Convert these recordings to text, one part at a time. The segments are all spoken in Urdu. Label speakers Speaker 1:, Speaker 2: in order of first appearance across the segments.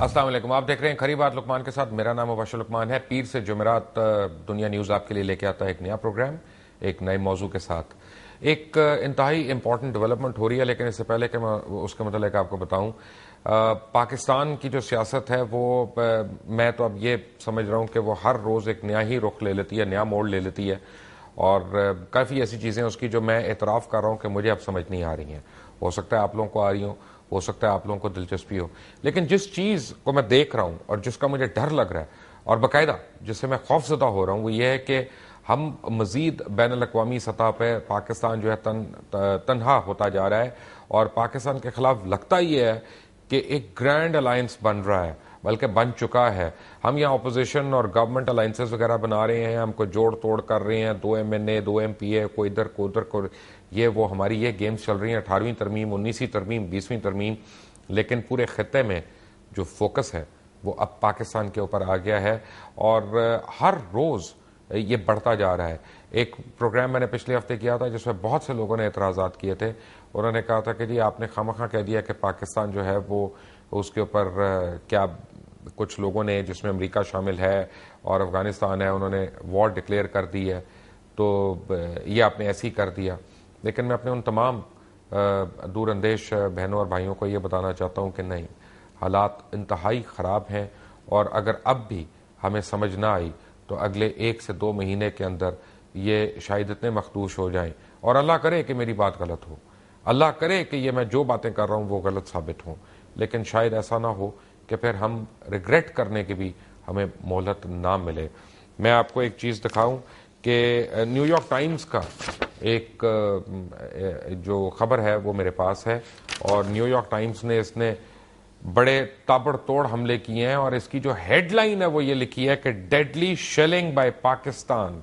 Speaker 1: السلام علیکم، آپ دیکھ رہے ہیں کھری بات لقمان کے ساتھ. میرا نام مبشر لقمان ہے. پیر سے جمعرات دنیا نیوز آپ کے لیے لے کے آتا ہے ایک نیا پروگرام ایک نئے موضوع کے ساتھ. ایک انتہائی امپورٹنٹ ڈیولپمنٹ ہو رہی ہے، لیکن اس سے پہلے کہ میں اس کے متعلق آپ کو بتاؤں، پاکستان کی جو سیاست ہے وہ میں تو اب یہ سمجھ رہا ہوں کہ وہ ہر روز ایک نیا ہی رخ لے لیتی ہے، نیا موڑ لے لیتی ہے، اور کافی ایسی چیزیں اس کی جو میں اعتراف کر رہا ہوں کہ مجھے اب سمجھ نہیں آ رہی ہیں. ہو سکتا ہے آپ لوگوں کو آ رہی ہوں، ہو سکتا ہے آپ لوگوں کو دلچسپی ہو، لیکن جس چیز کو میں دیکھ رہا ہوں اور جس کا مجھے ڈر لگ رہا ہے اور باقاعدہ جس سے میں خوف زدہ ہو رہا ہوں، وہ یہ ہے کہ ہم مزید بین الاقوامی سطح پہ پاکستان جو ہے تنہا ہوتا جا رہا ہے، اور پاکستان کے خلاف لگتا یہ ہے کہ ایک گرینڈ الائنس بن رہا ہے، بلکہ بن چکا ہے. ہم یہاں اپوزیشن اور گورنمنٹ الائنسز وغیرہ بنا رہے ہیں، ہم کو جوڑ توڑ کر رہے ہیں، 2 MNA 2 MPA، کوئی ادھر کوئی ادھر کو، یہ وہ ہماری یہ گیمز چل رہی ہیں، 18ویں ترمیم 19ویں ترمیم 20ویں ترمیم. لیکن پورے خطے میں جو فوکس ہے وہ اب پاکستان کے اوپر آ گیا ہے، اور ہر روز یہ بڑھتا جا رہا ہے. ایک پروگرام میں نے پچھلے ہفتے کیا تھا جس میں بہت سے لوگوں نے اعتراضات کیے تھے. انہوں نے کہا تھا کہ جی آپ نے خواہ کہہ دیا کہ پاکستان جو ہے وہ اس کے اوپر کیا کچھ لوگوں نے جس میں امریکہ شامل ہے اور افغانستان ہے، انہوں نے وار ڈکلیئر کر دی ہے، تو یہ آپ نے ایسے ہی کر دیا. لیکن میں اپنے ان تمام دور اندیش بہنوں اور بھائیوں کو یہ بتانا چاہتا ہوں کہ نہیں، حالات انتہائی خراب ہیں، اور اگر اب بھی ہمیں سمجھ نہ آئی تو اگلے 1 سے 2 مہینے کے اندر یہ شاید اتنے مخدوش ہو جائیں، اور اللہ کرے کہ میری بات غلط ہو، اللہ کرے کہ یہ میں جو باتیں کر رہا ہوں وہ غلط ثابت ہوں، لیکن شاید ایسا نہ ہو کہ پھر ہم ریگریٹ کرنے کی بھی ہمیں مہلت نہ ملے. میں آپ کو ایک چیز دکھاؤں کہ نیو یارک ٹائمز کا ایک جو خبر ہے وہ میرے پاس ہے، اور نیو یارک ٹائمز نے اس نے بڑے تابڑ توڑ حملے کیے ہیں، اور اس کی جو ہیڈ لائن ہے وہ یہ لکھی ہے کہ deadly shelling by Pakistan,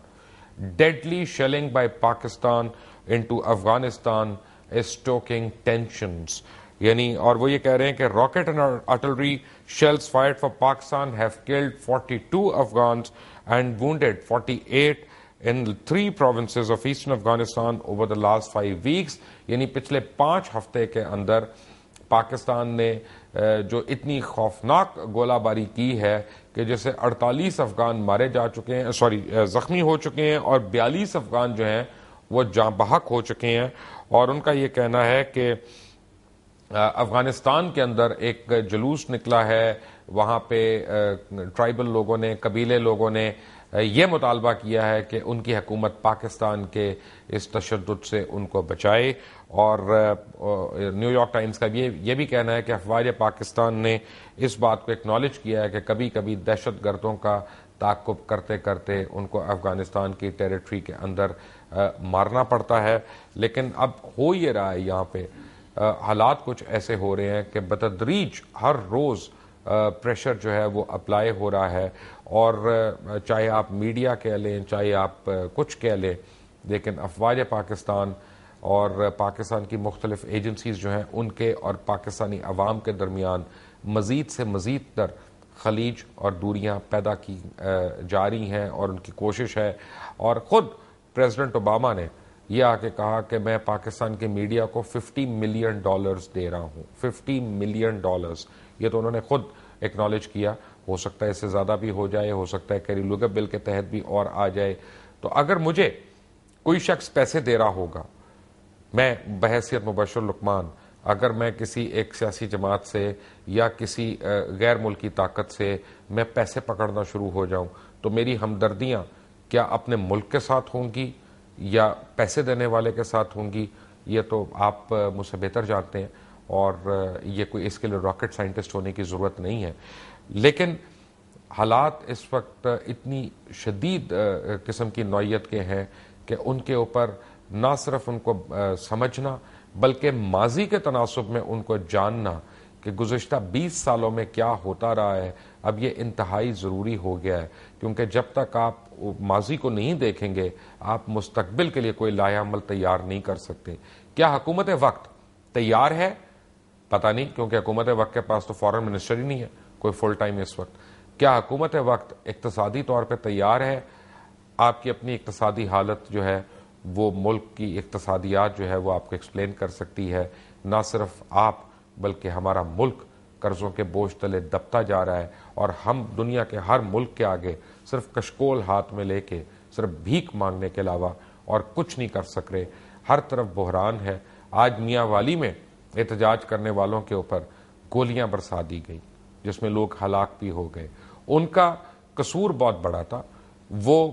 Speaker 1: deadly shelling by Pakistan into Afghanistan is stoking tensions. یعنی اور وہ یہ کہہ رہے ہیں کہ rocket and artillery shells fired for Pakistan have killed 42 Afghans and wounded 48 in 3 provinces of eastern Afghanistan over the last 5 weeks. یعنی پچھلے 5 ہفتے کے اندر پاکستان نے جو اتنی خوفناک گولہ باری کی ہے کہ جیسے 48 افغان مارے جا چکے ہیں، زخمی ہو چکے ہیں، اور 42 افغان جو ہیں وہ جاں بحق ہو چکے ہیں. اور ان کا یہ کہنا ہے کہ افغانستان کے اندر ایک جلوس نکلا ہے، وہاں پہ ٹرائبل لوگوں نے، قبیلے لوگوں نے یہ مطالبہ کیا ہے کہ ان کی حکومت پاکستان کے اس تشدد سے ان کو بچائے. اور نیو یارک ٹائمز کا یہ بھی کہنا ہے کہ افواج پاکستان نے اس بات کو ایکنالج کیا ہے کہ کبھی کبھی دہشت گردوں کا تعاقب کرتے کرتے ان کو افغانستان کی ٹیریٹری کے اندر مارنا پڑتا ہے. لیکن اب ہو یہ رہا ہے، یہاں پہ حالات کچھ ایسے ہو رہے ہیں کہ بتدریج ہر روز پریشر جو ہے وہ اپلائی ہو رہا ہے، اور چاہے آپ میڈیا کہہ لیں، چاہے آپ کچھ کہہ لیں، لیکن افواج پاکستان اور پاکستان کی مختلف ایجنسیز جو ہیں ان کے اور پاکستانی عوام کے درمیان مزید سے مزید تر خلیج اور دوریاں پیدا کی جا رہی ہیں، اور ان کی کوشش ہے. اور خود پریزیڈنٹ اوباما نے یہ آ کے کہا کہ میں پاکستان کے میڈیا کو $50 ملین دے رہا ہوں. $50 ملین، یہ تو انہوں نے خود ایکنالج کیا. ہو سکتا ہے اس سے زیادہ بھی ہو جائے، ہو سکتا ہے کیری لوگا بل کے تحت بھی اور آ جائے. تو اگر مجھے کوئی شخص پیسے دے رہا ہوگا، میں بحیثیت مبشر لقمان اگر میں کسی ایک سیاسی جماعت سے یا کسی غیر ملکی طاقت سے میں پیسے پکڑنا شروع ہو جاؤں، تو میری ہمدردیاں کیا اپنے ملک کے ساتھ ہوں گی یا پیسے دینے والے کے ساتھ ہوں گی، یہ تو آپ مجھ سے بہتر جانتے ہیں، اور یہ کوئی اس کے لیے راکٹ سائنٹسٹ ہونے کی ضرورت نہیں ہے. لیکن حالات اس وقت اتنی شدید قسم کی نوعیت کے ہیں کہ ان کے اوپر نہ صرف ان کو سمجھنا بلکہ ماضی کے تناسب میں ان کو جاننا کہ گزشتہ 20 سالوں میں کیا ہوتا رہا ہے، اب یہ انتہائی ضروری ہو گیا ہے. کیونکہ جب تک آپ ماضی کو نہیں دیکھیں گے آپ مستقبل کے لیے کوئی لائحہ عمل تیار نہیں کر سکتے. کیا حکومت وقت تیار ہے؟ پتہ نہیں، کیونکہ حکومت وقت کے پاس تو فارن منسٹر ہی نہیں ہے کوئی فل ٹائم اس وقت. کیا حکومت وقت اقتصادی طور پہ تیار ہے؟ آپ کی اپنی اقتصادی حالت جو ہے وہ ملک کی اقتصادیات جو ہے وہ آپ کو ایکسپلین کر سکتی ہے. نہ صرف آپ بلکہ ہمارا ملک قرضوں کے بوجھ تلے دبتا جا رہا ہے اور ہم دنیا کے ہر ملک کے آگے صرف کشکول ہاتھ میں لے کے صرف بھیک مانگنے کے علاوہ اور کچھ نہیں کر سک رہے. ہر طرف بحران ہے. آج میاں والی میں احتجاج کرنے والوں کے اوپر گولیاں برسا دی گئی جس میں لوگ ہلاک بھی ہو گئے. ان کا قصور بہت بڑا تھا. وہ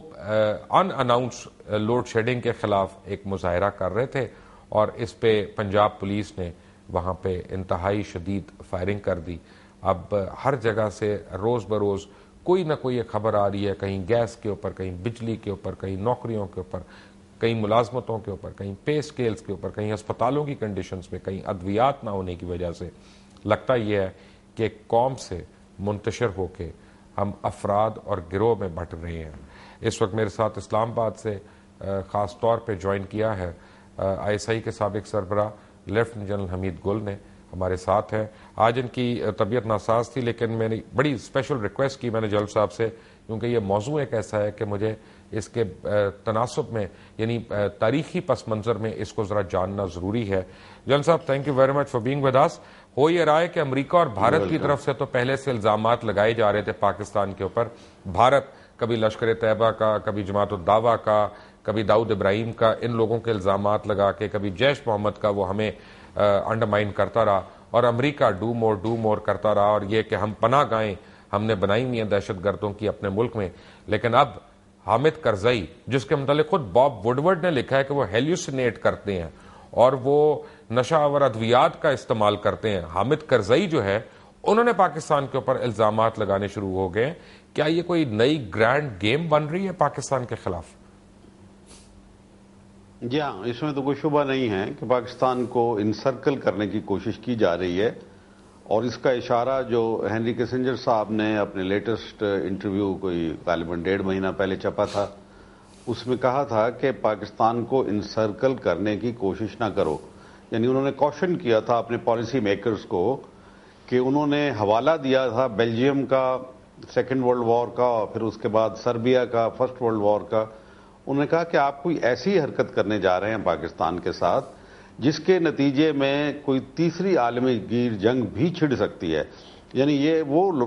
Speaker 1: ان اناؤنس لوڈ شیڈنگ کے خلاف ایک مظاہرہ کر رہے تھے اور اس پہ پنجاب پولیس نے وہاں پہ انتہائی شدید فائرنگ کر دی. اب ہر جگہ سے روز بروز کوئی نہ کوئی خبر آ رہی ہے, کہیں گیس کے اوپر, کہیں بجلی کے اوپر, کہیں نوکریوں کے اوپر, کہیں ملازمتوں کے اوپر, کہیں پے سکیلز کے اوپر, کہیں اسپتالوں کی کنڈیشنز میں, کہیں ادویات نہ ہونے کی وجہ سے. لگتا یہ ہے کہ ایک قوم سے منتشر ہو کے ہم افراد اور گروہ میں بٹ رہے ہیں. اس وقت میرے ساتھ اسلام آباد سے خاص طور پہ جوائن کیا ہے ISI کے سابق سربراہ لیفٹنٹ جنرل حمید گل نے, ہمارے ساتھ ہیں. آج ان کی طبیعت ناساز تھی لیکن میں نے بڑی اسپیشل ریکویسٹ کی میں نے جلال صاحب سے, کیونکہ یہ موضوع ایک ایسا ہے کہ مجھے اس کے تناسب میں یعنی تاریخی پس منظر میں اس کو ذرا جاننا ضروری ہے. جنرل صاحب, thank you very much for being with us. ہو یہ رہا ہے کہ امریکہ اور بھارت کی طرف سے تو پہلے سے الزامات لگائے جا رہے تھے پاکستان کے اوپر. بھارت کبھی لشکر طیبہ کا, کبھی جماعت الدعوہ کا, کبھی داؤد ابراہیم کا, ان لوگوں کے الزامات لگا کے, کبھی جیش محمد کا, وہ ہمیں انڈرمائن کرتا رہا. اور امریکہ ڈو مور کرتا رہا, اور یہ کہ ہم پناہ گاہیں ہم نے بنائی ہوئی ہیں دہشت گردوں کی اپنے ملک میں. لیکن اب حامد کرزئی, جس کے متعلق خود باب وڈورڈ نے لکھا ہے کہ وہ ہیلیوسینیٹ کرتے ہیں اور وہ نشہ آور ادویات کا استعمال کرتے ہیں, حامد کرزئی جو ہے انہوں نے پاکستان کے اوپر الزامات لگانے شروع ہو گئے. کیا یہ کوئی نئی گرینڈ گیم بن رہی ہے پاکستان کے خلاف؟
Speaker 2: جی ہاں, اس میں تو کوئی شبہ نہیں ہے کہ پاکستان کو انسرکل کرنے کی کوشش کی جا رہی ہے. اور اس کا اشارہ جو ہینری کیسنجر صاحب نے اپنے لیٹسٹ انٹرویو کوئی غالباً 1.5 مہینہ پہلے چھپا تھا, اس میں کہا تھا کہ پاکستان کو انسرکل کرنے کی کوشش نہ کرو. یعنی انہوں نے کوشن کیا تھا اپنے پالیسی میکرز کو کہ انہوں نے حوالہ دیا تھا بیلجیم کا سیکنڈ ورلڈ وار کا اور پھر اس کے بعد سربیا کا فرسٹ ورلڈ وار کا. انہوں نے کہا کہ آپ کوئی ایسی حرکت کرنے جا رہے ہیں پاکستان کے ساتھ جس کے نتیجے میں کوئی تیسری عالمی جنگ بھی چھڑ سکتی ہے. یعنی یہ وہ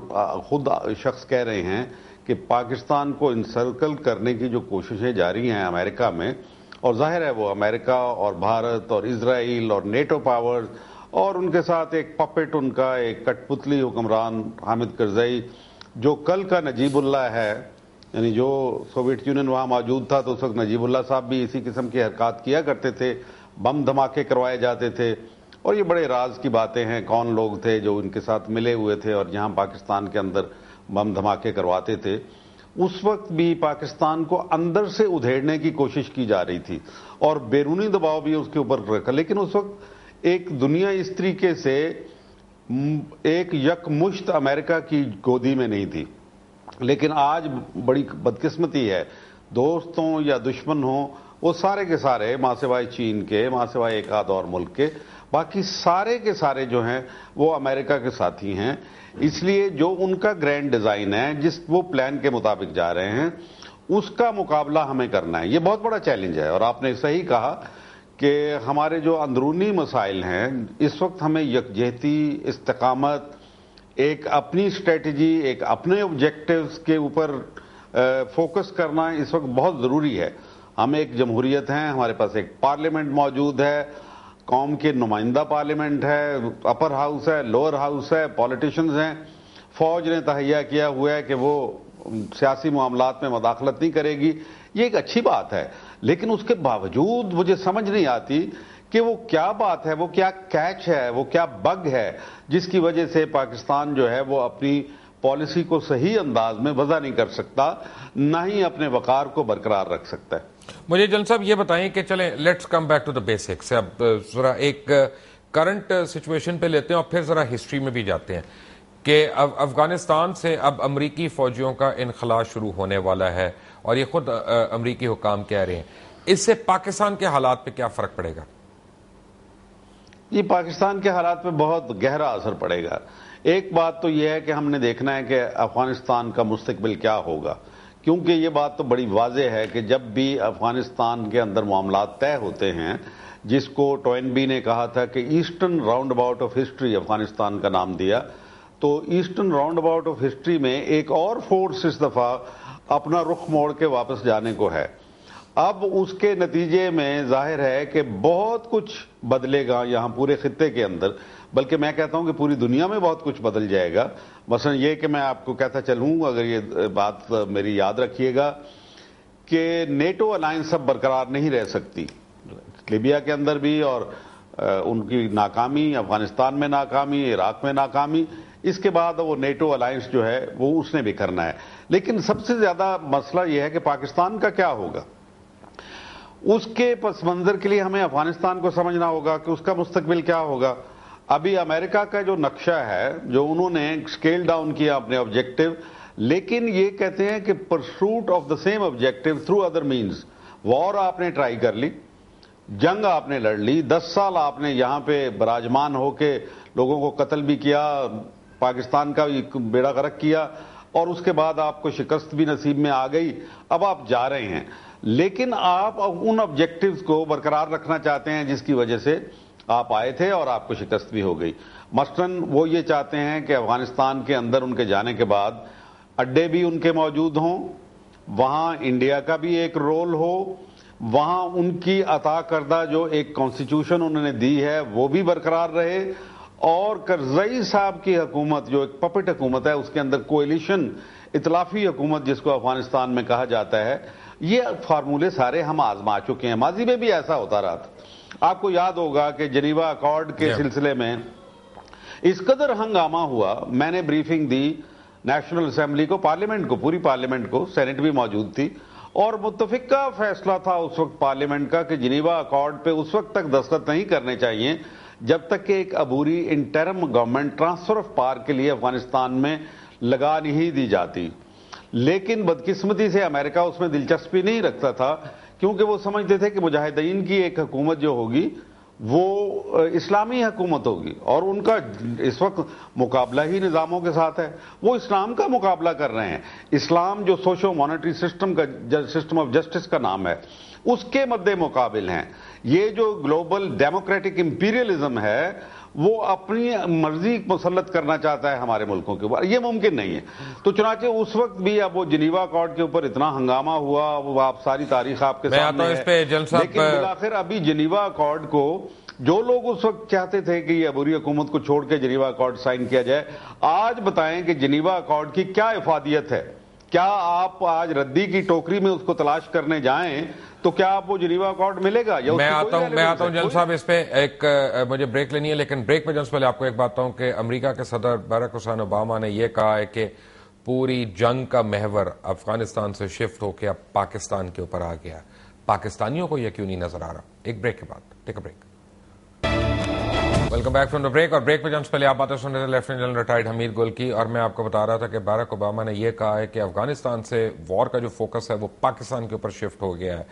Speaker 2: خود شخص کہہ رہے ہیں کہ پاکستان کو انسرکل کرنے کی جو کوششیں جاری ہیں امریکہ میں, اور ظاہر ہے وہ امریکہ اور بھارت اور اسرائیل اور نیٹو پاورز اور ان کے ساتھ ایک پپٹ, ان کا ایک کٹ پتلی حکمران حامد کرزئی جو کل کا نجیب اللہ ہے. یعنی جو سوویت یونین وہاں موجود تھا تو اس وقت نجیب اللہ صاحب بھی اسی قسم کی حرکات کیا کرتے تھے, بم دھماکے کروائے جاتے تھے. اور یہ بڑے راز کی باتیں ہیں کون لوگ تھے جو ان کے ساتھ ملے ہوئے تھے اور جہاں پاکستان کے اندر بم دھماکے کرواتے تھے. اس وقت بھی پاکستان کو اندر سے ادھیڑنے کی کوشش کی جا رہی تھی اور بیرونی دباؤ بھی اس کے اوپر رکھا, لیکن اس وقت ایک دنیا اس طریقے سے ایک یکمشت امریکہ کی گودی میں نہیں تھی. لیکن آج بڑی بدقسمتی ہے, دوستوں یا دشمن ہوں وہ سارے کے سارے ماں سوائے چین کے, ماں سوائے ایک آدھ اور ملک کے, باقی سارے کے سارے جو ہیں وہ امریکہ کے ساتھی ہیں. اس لیے جو ان کا گرینڈ ڈیزائن ہے, جس وہ پلان کے مطابق جا رہے ہیں, اس کا مقابلہ ہمیں کرنا ہے. یہ بہت بڑا چیلنج ہے. اور آپ نے صحیح کہا کہ ہمارے جو اندرونی مسائل ہیں اس وقت ہمیں یکجہتی, استقامت, ایک اپنی اسٹریٹجی, ایک اپنے آبجیکٹیوز کے اوپر فوکس کرنا اس وقت بہت ضروری ہے. ہم ایک جمہوریت ہیں, ہمارے پاس ایک پارلیمنٹ موجود ہے, قوم کے نمائندہ پارلیمنٹ ہے, اپر ہاؤس ہے, لوور ہاؤس ہے, پولیٹیشنز ہیں. فوج نے تہیہ کیا ہوا ہے کہ وہ سیاسی معاملات میں مداخلت نہیں کرے گی. یہ ایک اچھی بات ہے, لیکن اس کے باوجود مجھے سمجھ نہیں آتی کہ وہ کیا بات ہے, وہ کیا کیچ ہے, وہ کیا بگ ہے جس کی وجہ سے پاکستان جو ہے وہ اپنی پالیسی کو صحیح انداز میں وضع نہیں کر سکتا, نہ ہی اپنے وقار کو برقرار رکھ سکتا ہے.
Speaker 1: مجھے جن صاحب یہ بتائیں کہ چلیں let's come back to the basics. اب ذرا ایک کرنٹ سچویشن پہ لیتے ہیں اور پھر ذرا ہسٹری میں بھی جاتے ہیں کہ افغانستان سے اب امریکی فوجیوں کا انخلاء شروع ہونے والا ہے اور یہ خود امریکی حکام کہہ رہے ہیں. اس سے پاکستان کے حالات پہ کیا فرق پڑے گا؟
Speaker 2: یہ پاکستان کے حالات پہ بہت گہرا اثر پڑے گا. ایک بات تو یہ ہے کہ ہم نے دیکھنا ہے کہ افغانستان کا مستقبل کیا ہوگا, کیونکہ یہ بات تو بڑی واضح ہے کہ جب بھی افغانستان کے اندر معاملات طے ہوتے ہیں, جس کو ٹوئنبی نے کہا تھا کہ eastern round about of history Afghanistan کا نام دیا, تو eastern round about of history میں ایک اور فورس اس دفعہ اپنا رخ موڑ کے واپس جانے کو ہے. اب اس کے نتیجے میں ظاہر ہے کہ بہت کچھ بدلے گا یہاں پورے خطے کے اندر، بلکہ میں کہتا ہوں کہ پوری دنیا میں بہت کچھ بدل جائے گا. مثلا یہ کہ میں آپ کو کہتا چلوں، اگر یہ بات میری یاد رکھیے گا کہ نیٹو الائنس اب برقرار نہیں رہ سکتی. لیبیا کے اندر بھی اور ان کی ناکامی، افغانستان میں ناکامی، عراق میں ناکامی، اس کے بعد وہ نیٹو الائنس جو ہے وہ اس نے بھی کرنا ہے. لیکن سب سے زیادہ مسئلہ یہ ہے کہ پاکستان کا کیا ہوگا. اس کے پس منظر کے لیے ہمیں افغانستان کو سمجھنا ہوگا کہ اس کا مستقبل کیا ہوگا. ابھی امریکہ کا جو نقشہ ہے، جو انہوں نے اسکیل ڈاؤن کیا اپنے آبجیکٹو، لیکن یہ کہتے ہیں کہ pursuit of the same objective through other means. وار آپ نے ٹرائی کر لی، جنگ آپ نے لڑ لی، 10 سال آپ نے یہاں پہ براجمان ہو کے لوگوں کو قتل بھی کیا، پاکستان کا بیڑا غرق کیا، اور اس کے بعد آپ کو شکست بھی نصیب میں آ گئی. اب آپ جا رہے ہیں، لیکن آپ ان آبجیکٹیوز کو برقرار رکھنا چاہتے ہیں جس کی وجہ سے آپ آئے تھے اور آپ کو شکست بھی ہو گئی. مثلاً وہ یہ چاہتے ہیں کہ افغانستان کے اندر ان کے جانے کے بعد اڈے بھی ان کے موجود ہوں، وہاں انڈیا کا بھی ایک رول ہو، وہاں ان کی عطا کردہ جو ایک کانسٹیٹیوشن انہوں نے دی ہے وہ بھی برقرار رہے، اور کرزئی صاحب کی حکومت جو ایک پپٹ حکومت ہے، اس کے اندر کوئلیشن، ائتلافی حکومت جس کو افغانستان میں کہا جاتا ہے. یہ فارمولے سارے ہم آزما چکے ہیں، ماضی میں بھی ایسا ہوتا رہا تھا. آپ کو یاد ہوگا کہ جنیوا اکارڈ کے سلسلے میں اس قدر ہنگامہ ہوا. میں نے بریفنگ دی نیشنل اسمبلی کو، پارلیمنٹ کو، پوری پارلیمنٹ کو، سینٹ بھی موجود تھی، اور متفقہ فیصلہ تھا اس وقت پارلیمنٹ کا کہ جنیوا اکارڈ پہ اس وقت تک دستخط نہیں کرنے چاہیے جب تک کہ ایک عبوری interim government transfer of power کے لیے افغانستان میں لگا نہیں دی جاتی. لیکن بدقسمتی سے امریکہ اس میں دلچسپی نہیں رکھتا تھا، کیونکہ وہ سمجھتے تھے کہ مجاہدین کی ایک حکومت جو ہوگی وہ اسلامی حکومت ہوگی، اور ان کا اس وقت مقابلہ ہی نظاموں کے ساتھ ہے. وہ اسلام کا مقابلہ کر رہے ہیں. اسلام جو سوشو مانیٹری سسٹم کا، سسٹم آف جسٹس کا نام ہے، اس کے مد مقابل ہیں. یہ جو گلوبل ڈیموکریٹک امپیریلزم ہے وہ اپنی مرضی مسلط کرنا چاہتا ہے ہمارے ملکوں کے اوپر. یہ ممکن نہیں ہے. تو چنانچہ اس وقت بھی اب وہ جنیوا اکارڈ کے اوپر اتنا ہنگامہ ہوا، وہ آپ ساری تاریخ آپ کے سامنے ہے. لیکن بالآخر ابھی جنیوا اکارڈ کو جو لوگ اس وقت چاہتے تھے کہ یہ عبوری حکومت کو چھوڑ کے جنیوا اکارڈ سائن کیا جائے، آج بتائیں کہ جنیوا اکارڈ کی کیا افادیت ہے. کیا آپ آج ردی کی ٹوکری میں اس کو تلاش کرنے جائیں تو کیا آپ وہ جنیوا اکارڈ ملے گا؟
Speaker 1: میں آتا ہوں جنرل صاحب، اس پہ ایک مجھے بریک لینی ہے، لیکن بریک میں جنرل پہلے آپ کو ایک بات ہوں کہ امریکہ کے صدر باراک حسین اوباما نے یہ کہا ہے کہ پوری جنگ کا محور افغانستان سے شفٹ ہو کے اب پاکستان کے اوپر آ گیا. پاکستانیوں کو یہ کیوں نہیں نظر آ رہا؟ ایک بریک کے بعد، take a break. Welcome back from the break. اور بریک میں جنرل پہلے آپ باتیں سن رہے تھے lieutenant general retired Hamid Gul کی، اور میں آپ کو بتا رہا تھا کہ باراک اوباما نے یہ کہا ہے کہ افغانستان سے وار کا جو فوکس ہے وہ پاکستان کے اوپر شفٹ ہو گیا ہے.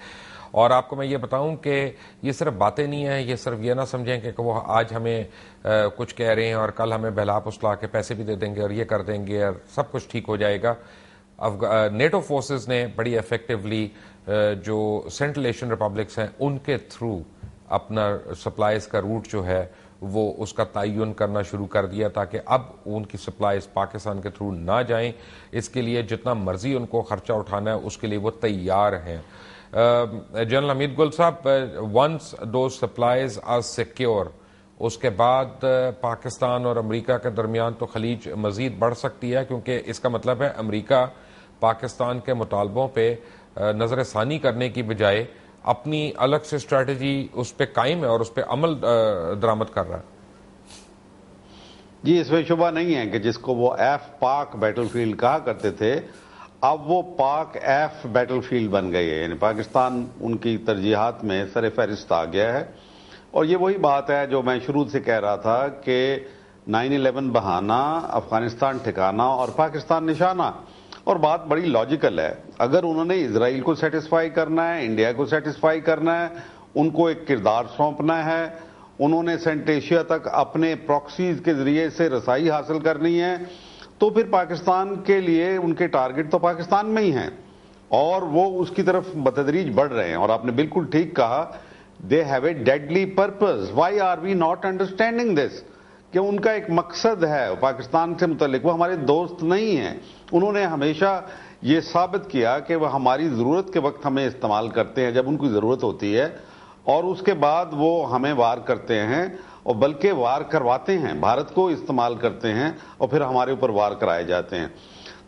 Speaker 1: اور آپ کو میں یہ بتاؤں کہ یہ صرف باتیں نہیں ہیں، یہ صرف یہ نہ سمجھیں کہ وہ آج ہمیں کچھ کہہ رہے ہیں اور کل ہمیں بہلا پسلا کے پیسے بھی دے دیں گے اور یہ کر دیں گے اور سب کچھ ٹھیک ہو جائے گا. نیٹو فورسز نے بڑی ایفیکٹولی جو سینٹرل ایشین ریپبلکس ہیں ان کے تھرو اپنا سپلائز کا روٹ جو ہے وہ اس کا تعین کرنا شروع کر دیا تاکہ اب ان کی سپلائز پاکستان کے تھرو نہ جائیں. اس کے لیے جتنا مرضی ان کو خرچہ اٹھانا ہے اس کے لیے وہ تیار ہیں. General Hamid Gul sahab, once those supplies are secure, اس کے بعد پاکستان اور امریکہ کے درمیان تو خلیج مزید بڑھ سکتی ہے، کیونکہ اس کا مطلب ہے امریکہ پاکستان کے مطالبوں پہ نظر ثانی کرنے کی بجائے اپنی الگ سے اسٹریٹجی اس پہ قائم ہے اور اس پہ عمل درآمد کر رہا ہے.
Speaker 2: جی، اس میں شبہ نہیں ہے کہ جس کو وہ ایف پاک بیٹل فیلڈ کہا کرتے تھے، اب وہ پاک ایف بیٹل فیلڈ بن گئی ہے. یعنی پاکستان ان کی ترجیحات میں سر فہرست آ گیا ہے. اور یہ وہی بات ہے جو میں شروع سے کہہ رہا تھا کہ 9/11 بہانہ، افغانستان ٹھکانہ اور پاکستان نشانہ. اور بات بڑی لاجیکل ہے. اگر انہوں نے اسرائیل کو سیٹسفائی کرنا ہے، انڈیا کو سیٹسفائی کرنا ہے، ان کو ایک کردار سونپنا ہے، انہوں نے سینٹ ایشیا تک اپنے پراکسیز کے ذریعے سے رسائی حاصل کرنی ہے، تو پھر پاکستان کے لیے ان کے ٹارگٹ تو پاکستان میں ہی ہیں اور وہ اس کی طرف بتدریج بڑھ رہے ہیں. اور آپ نے بالکل ٹھیک کہا، they have a deadly purpose. Why are we not understanding this? کہ ان کا ایک مقصد ہے پاکستان سے متعلق، وہ ہمارے دوست نہیں ہیں. انہوں نے ہمیشہ یہ ثابت کیا کہ وہ ہماری ضرورت کے وقت ہمیں استعمال کرتے ہیں جب ان کی ضرورت ہوتی ہے، اور اس کے بعد وہ ہمیں وار کرتے ہیں، اور بلکہ وار کرواتے ہیں، بھارت کو استعمال کرتے ہیں اور پھر ہمارے اوپر وار کرائے جاتے ہیں.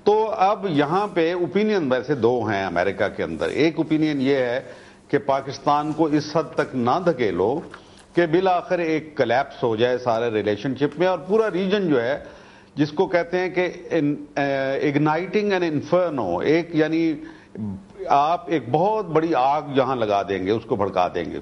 Speaker 2: تو اب یہاں پہ اوپینین ویسے دو ہیں امریکہ کے اندر. ایک اوپینین یہ ہے کہ پاکستان کو اس حد تک نہ دھکیلو کہ بالآخر ایک کلیپس ہو جائے سارے ریلیشن شپ میں، اور پورا ریجن جو ہے جس کو کہتے ہیں کہ اگنائٹنگ این انفرنو، ایک یعنی آپ ایک بہت بڑی آگ جہاں لگا دیں گے، اس کو بھڑکا دیں گے.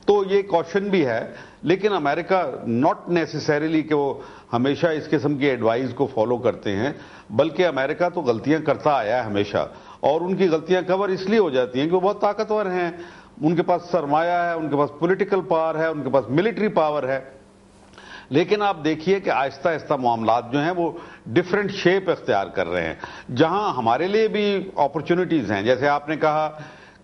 Speaker 2: تو یہ کوشن بھی ہے، لیکن امریکہ ناٹ نیسیسریلی کہ وہ ہمیشہ اس قسم کی ایڈوائز کو فالو کرتے ہیں، بلکہ امریکہ تو غلطیاں کرتا آیا ہے ہمیشہ، اور ان کی غلطیاں کور اس لیے ہو جاتی ہیں کہ وہ بہت طاقتور ہیں، ان کے پاس سرمایہ ہے، ان کے پاس پولیٹیکل پاور ہے، ان کے پاس ملٹری پاور ہے. لیکن آپ دیکھیے کہ آہستہ آہستہ معاملات جو ہیں وہ ڈفرینٹ شیپ اختیار کر رہے ہیں، جہاں ہمارے لیے بھی اپرچونٹیز ہیں. جیسے آپ نے کہا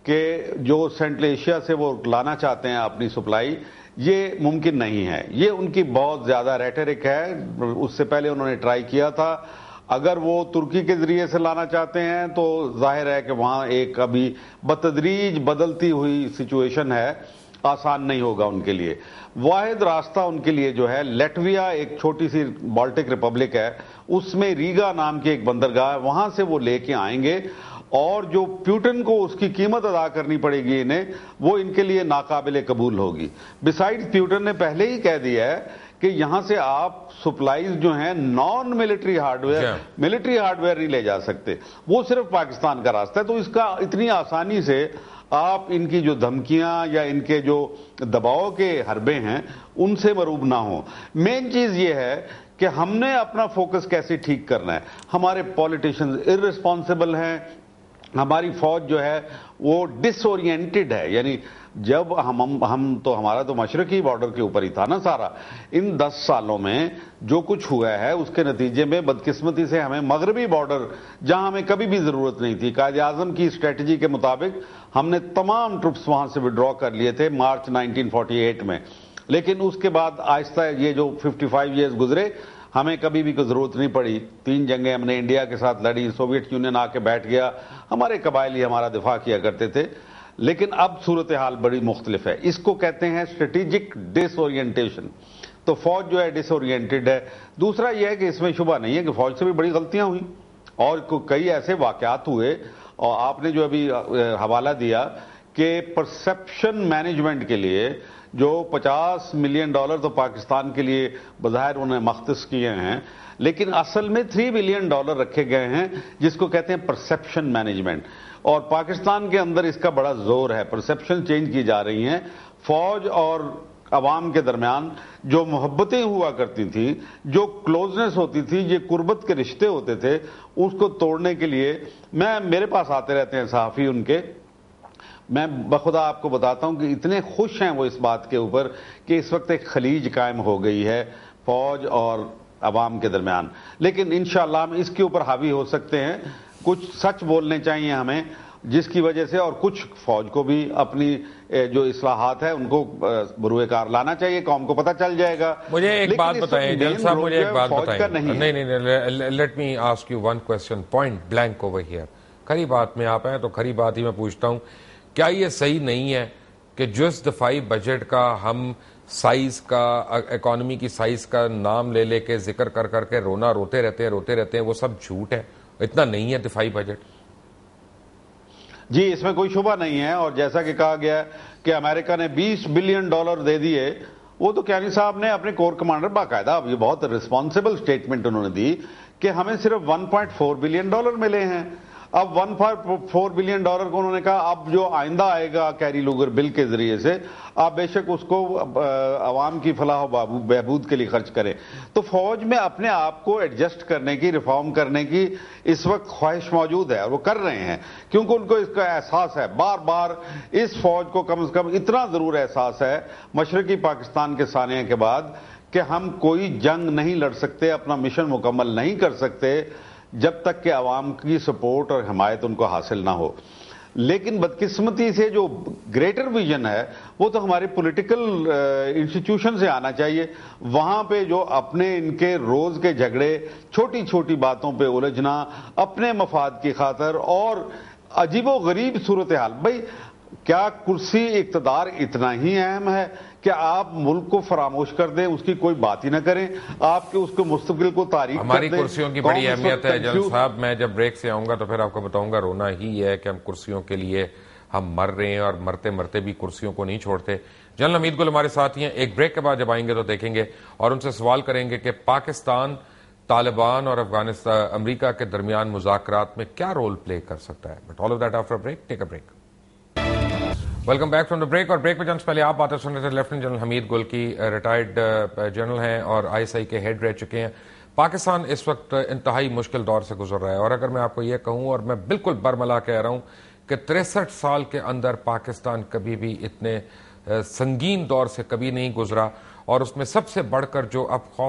Speaker 2: کہ جو سینٹرل ایشیا سے وہ لانا چاہتے ہیں اپنی سپلائی، یہ ممکن نہیں ہے. یہ ان کی بہت زیادہ ریٹرک ہے. اس سے پہلے انہوں نے ٹرائی کیا تھا. اگر وہ ترکی کے ذریعے سے لانا چاہتے ہیں تو ظاہر ہے کہ وہاں ایک ابھی بتدریج بدلتی ہوئی سچویشن ہے، آسان نہیں ہوگا ان کے لیے. واحد راستہ ان کے لیے جو ہے لیٹویا، ایک چھوٹی سی بالٹک ریپبلک ہے، اس میں ریگا نام کی ایک بندرگاہ ہے، وہاں سے وہ لے کے آئیں گے، اور جو پیوٹن کو اس کی قیمت ادا کرنی پڑے گی انہیں، وہ ان کے لیے ناقابل قبول ہوگی. بسائڈ پیوٹن نے پہلے ہی کہہ دیا ہے کہ یہاں سے آپ سپلائیز جو ہیں naan military hard where, military hard where نہیں لے جا سکتے، وہ صرف پاکستان کا راستہ ہے. تو اس کا اتنی آسانی سے آپ ان کی جو دھمکیاں یا ان کے جو دباؤ کے حربے ہیں ان سے مروب نہ ہوں. مین چیز یہ ہے کہ ہم نے اپنا فوکس کیسے ٹھیک کرنا ہے. ہمارے پولیٹیشنز ارریسپانسبل ہیں، ہماری فوج جو ہے وہ ڈس اورینٹڈ ہے. یعنی جب ہم تو ہمارا تو مشرقی بارڈر کے اوپر ہی تھا نا سارا. ان 10 سالوں میں جو کچھ ہوا ہے اس کے نتیجے میں بدقسمتی سے ہمیں مغربی بارڈر، جہاں ہمیں کبھی بھی ضرورت نہیں تھی، قائد اعظم کی اسٹریٹجی کے مطابق ہم نے تمام ٹروپس وہاں سے وڈرا کر لیے تھے مارچ 1948 میں. لیکن اس کے بعد آہستہ یہ جو 55 ایئرز گزرے، ہمیں کبھی بھی کوئی ضرورت نہیں پڑی. 3 جنگیں ہم نے انڈیا کے ساتھ لڑی، سوویت یونین آ کے بیٹھ گیا، ہمارے قبائل ہی ہمارا دفاع کیا کرتے تھے. لیکن اب صورتحال بڑی مختلف ہے. اس کو کہتے ہیں اسٹریٹجک ڈس اورینٹیشن. تو فوج جو ہے ڈس اورینٹڈ ہے. دوسرا یہ ہے کہ اس میں شبہ نہیں ہے کہ فوج سے بھی بڑی غلطیاں ہوئیں، اور کئی ایسے واقعات ہوئے، اور آپ نے جو ابھی حوالہ دیا کہ پرسپشن مینجمنٹ کے لیے جو $50 ملین تو پاکستان کے لیے بظاہر انہیں مختص کیے ہیں، لیکن اصل میں $3 بلین رکھے گئے ہیں جس کو کہتے ہیں پرسپشن مینجمنٹ. اور پاکستان کے اندر اس کا بڑا زور ہے. پرسپشن چینج کی جا رہی ہیں. فوج اور عوام کے درمیان جو محبتیں ہوا کرتی تھیں، جو کلوزنس ہوتی تھی، یہ قربت کے رشتے ہوتے تھے، اس کو توڑنے کے لیے میرے پاس آتے رہتے ہیں صحافی ان کے. میں بخدا آپ کو بتاتا ہوں کہ اتنے خوش ہیں وہ اس بات کے اوپر کہ اس وقت ایک خلیج قائم ہو گئی ہے فوج اور عوام کے درمیان. لیکن انشاءاللہ ہم اس کے اوپر حاوی ہو سکتے ہیں. کچھ سچ بولنے چاہیے ہمیں، جس کی وجہ سے، اور کچھ فوج کو بھی اپنی جو اصلاحات ہے ان کو بروئے کار لانا چاہیے. قوم کو پتہ چل جائے گا.
Speaker 1: مجھے ایک بات بتائیں ڈیل صاحب، مجھے ایک بات بتائیں. نہیں، let me ask you one question point blank over here. کھری بات میں آپ ہیں تو کھری بات ہی میں پوچھتا ہوں، کیا یہ صحیح نہیں ہے کہ جس دفاعی بجٹ کا ہم سائز کا، اکانومی کی سائز کا نام لے کے ذکر کر کے روتے رہتے ہیں، وہ سب جھوٹ ہے؟ اتنا نہیں ہے دفاعی بجٹ؟
Speaker 2: جی، اس میں کوئی شبہ نہیں ہے. اور جیسا کہ کہا گیا کہ امریکہ نے $20 بلین دے دیے، وہ تو کیانی صاحب نے اپنے کور کمانڈر باقاعدہ، اب یہ بہت رسپانسبل سٹیٹمنٹ انہوں نے دی کہ ہمیں صرف $1.4 بلین ملے ہیں. اب $1.4 بلین کو انہوں نے کہا اب جو آئندہ آئے گا کیری لوگر بل کے ذریعے سے، آپ بے شک اس کو عوام کی فلاح و بہبود کے لیے خرچ کریں. تو فوج میں اپنے آپ کو ایڈجسٹ کرنے کی، ریفارم کرنے کی اس وقت خواہش موجود ہے، اور وہ کر رہے ہیں کیونکہ ان کو اس کا احساس ہے. بار بار اس فوج کو کم از کم اتنا ضرور احساس ہے مشرقی پاکستان کے سانحے کے بعد کہ ہم کوئی جنگ نہیں لڑ سکتے، اپنا مشن مکمل نہیں کر سکتے جب تک کہ عوام کی سپورٹ اور حمایت ان کو حاصل نہ ہو. لیکن بدقسمتی سے جو گریٹر ویژن ہے وہ تو ہمارے پولیٹیکل انسٹیٹیوشن سے آنا چاہیے. وہاں پہ جو اپنے ان کے روز کے جھگڑے، چھوٹی چھوٹی باتوں پہ الجھنا اپنے مفاد کی خاطر، اور عجیب و غریب صورتحال. بھائی کیا کرسی اقتدار اتنا ہی اہم ہے کہ آپ ملک کو فراموش کر دیں، اس کی کوئی بات ہی نہ کریں، آپ کے اس کو مستقبل کو تاریخ کر دیں؟
Speaker 1: ہماری کرسیوں کی بڑی اہمیت ہے جنرل صاحب. میں جب بریک سے آؤں گا تو پھر آپ کو بتاؤں گا رونا ہی ہے کہ ہم کرسیوں کے لیے ہم مر رہے ہیں، اور مرتے مرتے بھی کرسیوں کو نہیں چھوڑتے. جنرل حمید گل ہمارے ساتھ ہی ہیں. ایک بریک کے بعد جب آئیں گے تو دیکھیں گے اور ان سے سوال کریں گے کہ پاکستان طالبان اور افغانستان امریکہ کے درمیان مذاکرات میں کیا رول پلے کر سکتا ہے. But all of that after break. Take a break. Welcome back from the break. اور بریک میں جنس پہلے آپ باتیں سن رہے تھے لیفٹیننٹ جنرل حمید گل کی، ریٹائرڈ جنرل ہیں اور ISI کے ہیڈ رہ چکے ہیں. پاکستان اس وقت انتہائی مشکل دور سے گزر رہا ہے، اور اگر میں آپ کو یہ کہوں، اور میں بالکل برملا کہہ رہا ہوں، کہ 63 سال کے اندر پاکستان کبھی بھی اتنے سنگین دور سے کبھی نہیں گزرا. اور اس میں سب سے بڑھ کر جو اب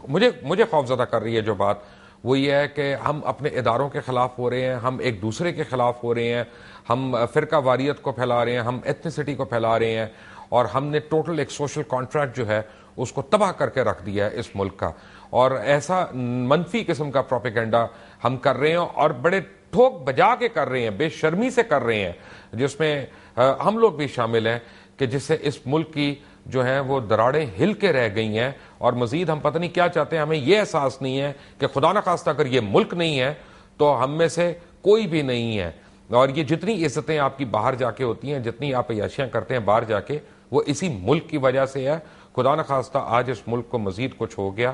Speaker 1: مجھے خوف زدہ کر رہی ہے جو بات، وہ یہ ہے کہ ہم اپنے اداروں کے خلاف ہو رہے ہیں، ہم ایک دوسرے کے خلاف ہو رہے ہیں، ہم فرقہ واریت کو پھیلا رہے ہیں، ہم ایتھنیسٹی کو پھیلا رہے ہیں، اور ہم نے ٹوٹل ایک سوشل کانٹریکٹ جو ہے اس کو تباہ کر کے رکھ دیا ہے اس ملک کا. اور ایسا منفی قسم کا پروپیگنڈا ہم کر رہے ہیں، اور بڑے ٹھوک بجا کے کر رہے ہیں، بے شرمی سے کر رہے ہیں، جس میں ہم لوگ بھی شامل ہیں، کہ جس سے اس ملک کی جو ہیں وہ دراڑیں ہل کے رہ گئی ہیں. اور مزید ہم پتہ نہیں کیا چاہتے ہیں. ہمیں یہ احساس نہیں ہے کہ خدا نخواستہ اگر یہ ملک نہیں ہے تو ہم میں سے کوئی بھی نہیں ہے. اور یہ جتنی عزتیں آپ کی باہر جا کے ہوتی ہیں، جتنی آپ عیاشیاں کرتے ہیں باہر جا کے، وہ اسی ملک کی وجہ سے ہے. خدا نخواستہ آج اس ملک کو مزید کچھ ہو گیا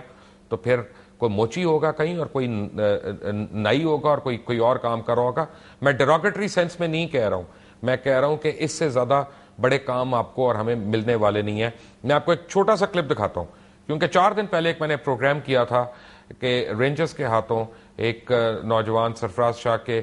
Speaker 1: تو پھر کوئی موچی ہوگا کہیں، اور کوئی نائی ہوگا، اور کوئی اور کام کر رہا ہوگا. میں ڈیروگیٹری سینس میں نہیں کہہ رہا ہوں، میں کہہ رہا ہوں کہ اس سے زیادہ بڑے کام آپ کو اور ہمیں ملنے والے نہیں ہیں. میں آپ کو ایک چھوٹا سا کلپ دکھاتا ہوں، کیونکہ 4 دن پہلے ایک میں نے پروگرام کیا تھا کہ رینجرز کے ہاتھوں ایک نوجوان سرفراز شاہ کے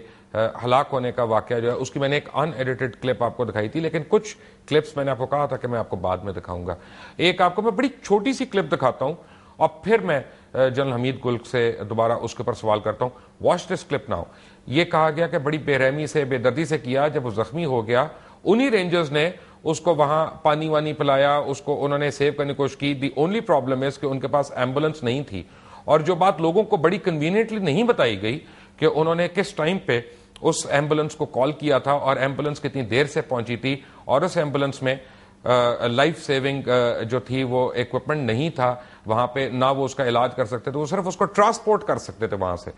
Speaker 1: ہلاک ہونے کا واقعہ جو ہے، اس کی میں نے ایک ان ایڈیٹڈ کلپ آپ کو دکھائی تھی، لیکن کچھ کلپس میں نے آپ کو کہا تھا کہ میں آپ کو بعد میں دکھاؤں گا. ایک آپ کو میں بڑی چھوٹی سی کلپ دکھاتا ہوں، اور پھر میں جنرل حمید گل سے دوبارہ اس کے اوپر سوال کرتا ہوں. Watch this clip now. یہ کہا گیا کہ بڑی بے رحمی سے، بے دردی سے کیا. جب وہ زخمی ہو گیا، انہی رینجرز نے اس کو وہاں پانی وانی پلایا، اس کو انہوں نے سیو کرنے کی کوشش کی. دی اونلی پرابلم ہے کہ ان کے پاس ایمبولینس نہیں تھی. اور جو بات لوگوں کو بڑی کنوینئنٹلی نہیں بتائی گئی کہ انہوں نے کس ٹائم پہ اس ایمبولینس کو کال کیا تھا، اور ایمبولینس کتنی دیر سے پہنچی تھی، اور اس ایمبولینس میں لائف سیونگ جو تھی وہ ایکوپمنٹ نہیں تھا وہاں پہ، نہ وہ اس کا علاج کر سکتے تھے، وہ صرف اس کو ٹرانسپورٹ کر سکتے تھے وہاں سے.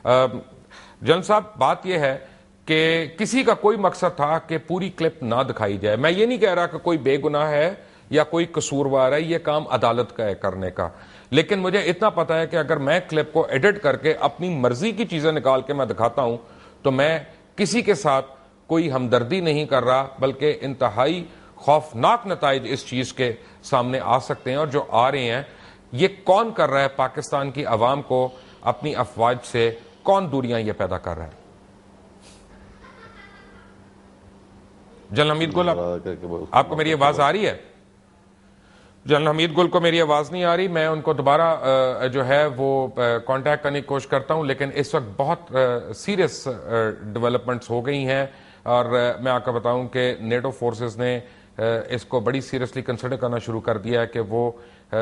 Speaker 1: جنرل صاحب بات یہ ہے کہ کسی کا کوئی مقصد تھا کہ پوری کلپ نہ دکھائی جائے. میں یہ نہیں کہہ رہا کہ کوئی بے گناہ ہے یا کوئی قصوروار ہے، یہ کام عدالت کا ہے کرنے کا. لیکن مجھے اتنا پتا ہے کہ اگر میں کلپ کو ایڈٹ کر کے اپنی مرضی کی چیزیں نکال کے میں دکھاتا ہوں تو میں کسی کے ساتھ کوئی ہمدردی نہیں کر رہا، بلکہ انتہائی خوفناک نتائج اس چیز کے سامنے آ سکتے ہیں. اور جو آ رہے ہیں، یہ کون کر رہا ہے پاکستان کی عوام کو اپنی افواج سے، کون دوریاں یہ پیدا کر رہا ہے؟ جنرل حمید گل، آپ کو میری آواز آ رہی ہے؟ جنرل حمید گل کو میری آواز نہیں آ رہی. میں ان کو دوبارہ جو ہے وہ کانٹیکٹ کرنے کی کوشش کرتا ہوں، لیکن اس وقت بہت سیریس ڈیولپمنٹس ہو گئی ہیں. اور میں آپ کو بتاؤں کہ نیٹو فورسز نے اس کو بڑی سیریسلی کنسیڈر کرنا شروع کر دیا ہے کہ وہ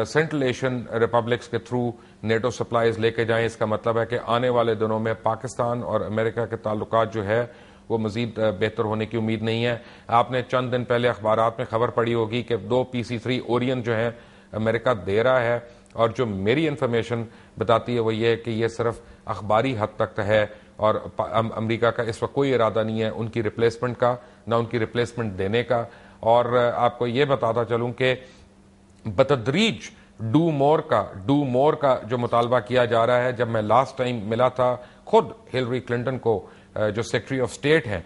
Speaker 1: سینٹرل ایشین ریپبلکس کے تھرو نیٹو سپلائیز لے کے جائیں. اس کا مطلب ہے کہ آنے والے دنوں میں پاکستان اور امریکہ کے تعلقات جو ہے وہ مزید بہتر ہونے کی امید نہیں ہے. آپ نے چند دن پہلے اخبارات میں خبر پڑھی ہوگی کہ 2 PC-3 اورین جو ہیں امریکہ دے رہا ہے، اور جو میری انفارمیشن بتاتی ہے وہ یہ ہے کہ یہ صرف اخباری حد تک ہے، اور امریکہ کا اس وقت کوئی ارادہ نہیں ہے ان کی ریپلیسمنٹ کا، نہ ان کی ریپلیسمنٹ دینے کا. اور آپ کو یہ بتاتا چلوں کہ بتدریج ڈو مور کا جو مطالبہ کیا جا رہا ہے. جب میں لاسٹ ٹائم ملا تھا خود ہلری کلنٹن کو، جو سیکرٹری آف اسٹیٹ ہیں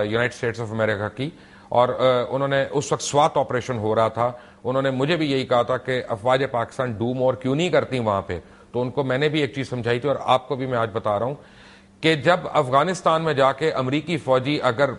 Speaker 1: یونائٹڈ اسٹیٹس آف امریکہ کی، اور انہوں نے اس وقت سوات آپریشن ہو رہا تھا، انہوں نے مجھے بھی یہی کہا تھا کہ افواج پاکستان ڈو مور کیوں نہیں کرتی وہاں پہ. تو ان کو میں نے بھی ایک چیز سمجھائی تھی، اور آپ کو بھی میں آج بتا رہا ہوں کہ جب افغانستان میں جا کے امریکی فوجی اگر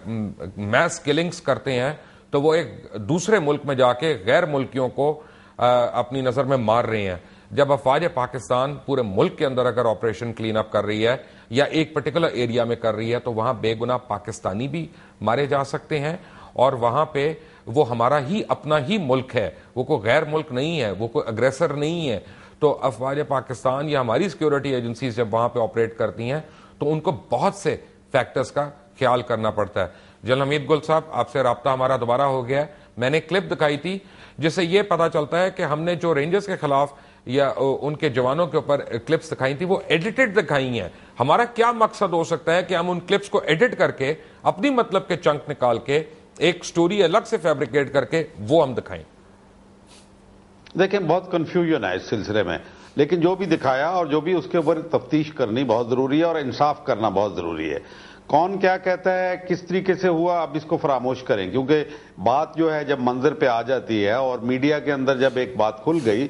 Speaker 1: میس کلنگز کرتے ہیں تو وہ ایک دوسرے ملک میں جا کے غیر ملکیوں کو اپنی نظر میں مار رہے ہیں. جب افواج پاکستان پورے ملک کے اندر اگر آپریشن کلین اپ کر رہی ہے یا ایک پرٹیکولر ایریا میں کر رہی ہے تو وہاں بے گناہ پاکستانی بھی مارے جا سکتے ہیں, اور وہاں پہ وہ ہمارا ہی اپنا ہی ملک ہے, وہ کوئی غیر ملک نہیں ہے, وہ کوئی اگریسر نہیں ہے. تو افواج پاکستان یا ہماری سیکیورٹی ایجنسیز جب وہاں پہ آپریٹ کرتی ہیں تو ان کو بہت سے فیکٹرز کا خیال کرنا پڑتا ہے. جنرل حمید گل صاحب, آپ سے رابطہ ہمارا دوبارہ ہو گیا ہے. میں نے کلپ دکھائی تھی جس سے یہ پتا چلتا ہے کہ ہم نے جو رینجرز کے خلاف یا ان کے جوانوں کے اوپر کلپس دکھائی تھی وہ ایڈیٹڈ دکھائی ہیں. ہمارا کیا مقصد ہو سکتا ہے کہ ہم ان کلپس کو ایڈٹ کر کے اپنی مطلب کے چنک نکال کے ایک سٹوری الگ سے فیبریکیٹ کر کے وہ ہم دکھائیں؟
Speaker 2: دیکھیں, بہت کنفیوژن ہے اس سلسلے میں, لیکن جو بھی دکھایا اور جو بھی اس کے اوپر تفتیش کرنی بہت ضروری ہے اور انصاف کرنا بہت ضروری ہے. کون کیا کہتا ہے, کس طریقے سے ہوا, اب اس کو فراموش کریں, کیونکہ بات جو ہے جب منظر پہ آ جاتی ہے اور میڈیا کے اندر جب ایک بات کھل گئی,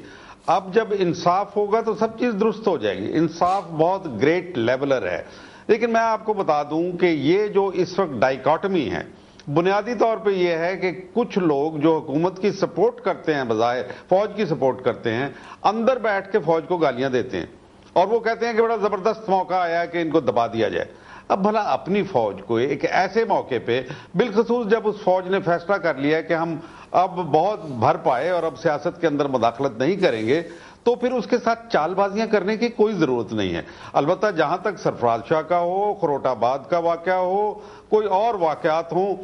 Speaker 2: اب جب انصاف ہوگا تو سب چیز درست ہو جائے گی. انصاف بہت گریٹ لیولر ہے. لیکن میں آپ کو بتا دوں کہ یہ جو اس وقت ڈائیکاٹمی ہے بنیادی طور پہ یہ ہے کہ کچھ لوگ جو حکومت کی سپورٹ کرتے ہیں, بظاہر فوج کی سپورٹ کرتے ہیں, اندر بیٹھ کے فوج کو گالیاں دیتے ہیں اور وہ کہتے ہیں کہ بڑا زبردست موقع آیا کہ ان کو دبا دیا جائے. اب بھلا اپنی فوج کو ایک ایسے موقع پہ, بالخصوص جب اس فوج نے فیصلہ کر لیا کہ ہم اب بہت بھر پائے اور اب سیاست کے اندر مداخلت نہیں کریں گے, تو پھر اس کے ساتھ چال بازیاں کرنے کی کوئی ضرورت نہیں ہے. البتہ جہاں تک سرفراز شاہ کا ہو, خروٹ آباد کا واقعہ ہو, کوئی اور واقعات ہوں,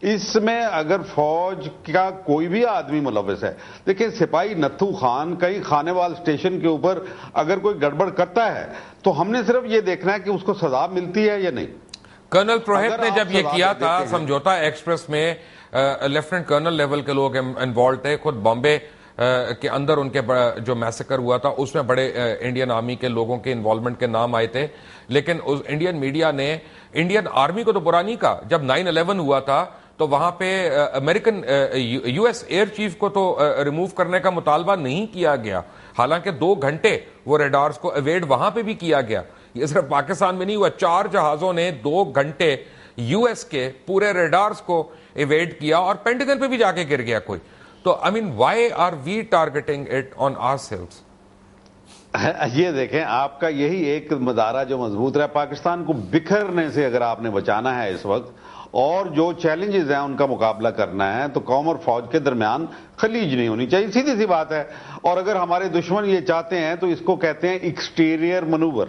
Speaker 2: اس میں اگر فوج کا کوئی بھی آدمی ملوث ہے, دیکھیں سپاہی نتھو خان کئی خانے وال اسٹیشن کے اوپر اگر کوئی گڑبڑ کرتا ہے تو ہم نے صرف یہ دیکھنا ہے کہ اس کو سزا ملتی ہے یا نہیں.
Speaker 1: کرنل پروہت نے جب یہ کیا تھا سمجھوتا ایکسپریس میں, لیفٹنٹ کرنل لیول کے لوگ انوالو تھے. خود بامبے کے اندر ان کے جو میسیکر ہوا تھا اس میں بڑے انڈین آرمی کے لوگوں کے انوالومنٹ کے نام آئے تھے, لیکن انڈین میڈیا نے انڈین آرمی کو تو برا نہیں کہا. جب 9/11 ہوا تھا تو وہاں پہ American U S air chief کو تو ریموو کرنے کا مطالبہ نہیں کیا گیا, حالانکہ 2 گھنٹے وہ ریڈارز کو ایویڈ وہاں پہ بھی کیا گیا. یہ صرف پاکستان میں نہیں ہوا, 4 جہازوں نے 2 گھنٹے یو ایس کے پورے ریڈارز کو ایویڈ کیا اور پینٹاگن پہ بھی جا کے گر گیا کوئی. تو I mean why are we targeting it on ourselves؟
Speaker 2: یہ دیکھیں, آپ کا یہی ایک مدارہ جو مضبوط رہا, پاکستان کو بکھرنے سے اگر آپ نے بچانا ہے اس وقت اور جو چیلنجز ہیں ان کا مقابلہ کرنا ہے, تو قوم اور فوج کے درمیان خلیج نہیں ہونی چاہیے, سیدھی سی بات ہے. اور اگر ہمارے دشمن یہ چاہتے ہیں تو اس کو کہتے ہیں ایکسٹیریئر منوور.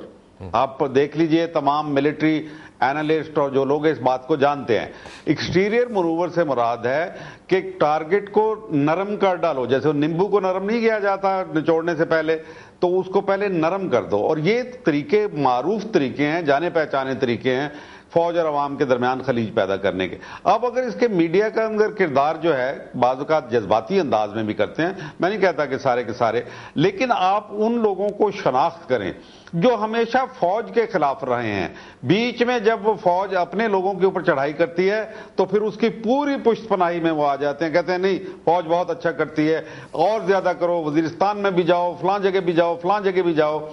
Speaker 2: آپ دیکھ لیجئے, تمام ملٹری اینالسٹ اور جو لوگ اس بات کو جانتے ہیں, ایکسٹیریئر منوور سے مراد ہے کہ ٹارگٹ کو نرم کر ڈالو. جیسے نیمبو کو نرم نہیں کیا جاتا نچوڑنے سے پہلے, تو اس کو پہلے نرم کر دو. اور یہ طریقے معروف طریقے ہیں, جانے پہچانے طریقے ہیں فوج اور عوام کے درمیان خلیج پیدا کرنے کے. اب اگر اس کے میڈیا کا اندر کردار جو ہے بعض اوقات جذباتی انداز میں بھی کرتے ہیں, میں نہیں کہتا کہ سارے کے سارے, لیکن آپ ان لوگوں کو شناخت کریں جو ہمیشہ فوج کے خلاف رہے ہیں. بیچ میں جب وہ فوج اپنے لوگوں کے اوپر چڑھائی کرتی ہے تو پھر اس کی پوری پشت پناہی میں وہ آ جاتے ہیں, کہتے ہیں نہیں فوج بہت اچھا کرتی ہے, اور زیادہ کرو, وزیرستان میں بھی جاؤ, فلاں جگہ بھی جاؤ, فلاں جگہ بھی جاؤ.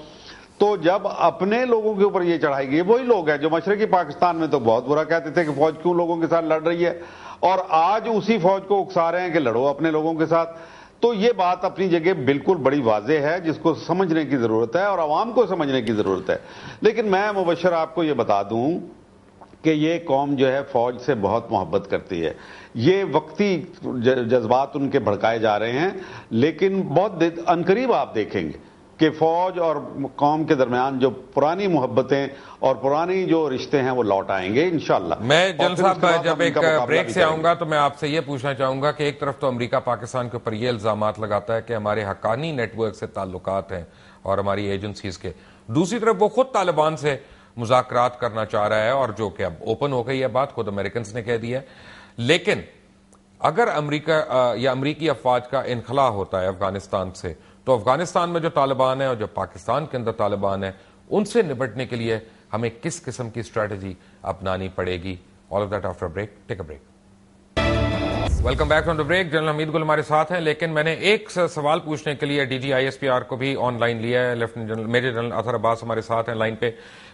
Speaker 2: تو جب اپنے لوگوں کے اوپر یہ چڑھائی گئی, وہی لوگ ہیں جو مشرقی پاکستان میں تو بہت برا کہتے تھے کہ فوج کیوں لوگوں کے ساتھ لڑ رہی ہے, اور آج اسی فوج کو اکسا رہے ہیں کہ لڑو اپنے لوگوں کے ساتھ. تو یہ بات اپنی جگہ بالکل بڑی واضح ہے جس کو سمجھنے کی ضرورت ہے اور عوام کو سمجھنے کی ضرورت ہے. لیکن میں مبشر آپ کو یہ بتا دوں کہ یہ قوم جو ہے فوج سے بہت محبت کرتی ہے. یہ وقتی جذبات ان کے بھڑکائے جا رہے ہیں, لیکن بہت عنقریب آپ دیکھیں گے کہ فوج اور قوم کے درمیان جو پرانی محبتیں اور پرانی جو رشتے ہیں وہ لوٹ آئیں گے انشاءاللہ.
Speaker 1: میں جنرل صاحب جب ایک بریک سے آؤں گا تو میں آپ سے یہ پوچھنا چاہوں گا کہ ایک طرف تو امریکہ پاکستان کے اوپر یہ الزامات لگاتا ہے کہ ہمارے حقانی نیٹ ورک سے تعلقات ہیں اور ہماری ایجنسیز کے, دوسری طرف وہ خود طالبان سے مذاکرات کرنا چاہ رہا ہے, اور جو کہ اب اوپن ہو گئی ہے بات, خود امریکنز نے کہہ دیا ہے. لیکن اگر امریکہ یا امریکی افواج کا انخلا ہوتا ہے افغانستان سے, تو افغانستان میں جو طالبان ہیں اور جو پاکستان کے اندر طالبان ہیں ان سے نپٹنے کے لیے ہمیں کس قسم کی اسٹریٹجی اپنانی پڑے گی؟ All of that after break. Take a break. Welcome back from the break. General Hamid Gul ہمارے ساتھ ہیں, لیکن میں نے ایک سوال پوچھنے کے لیے DGISPR کو بھی آن لائن لیا ہے. Lieutenant general major general Athar عباس ہمارے ساتھ ہیں لائن پہ.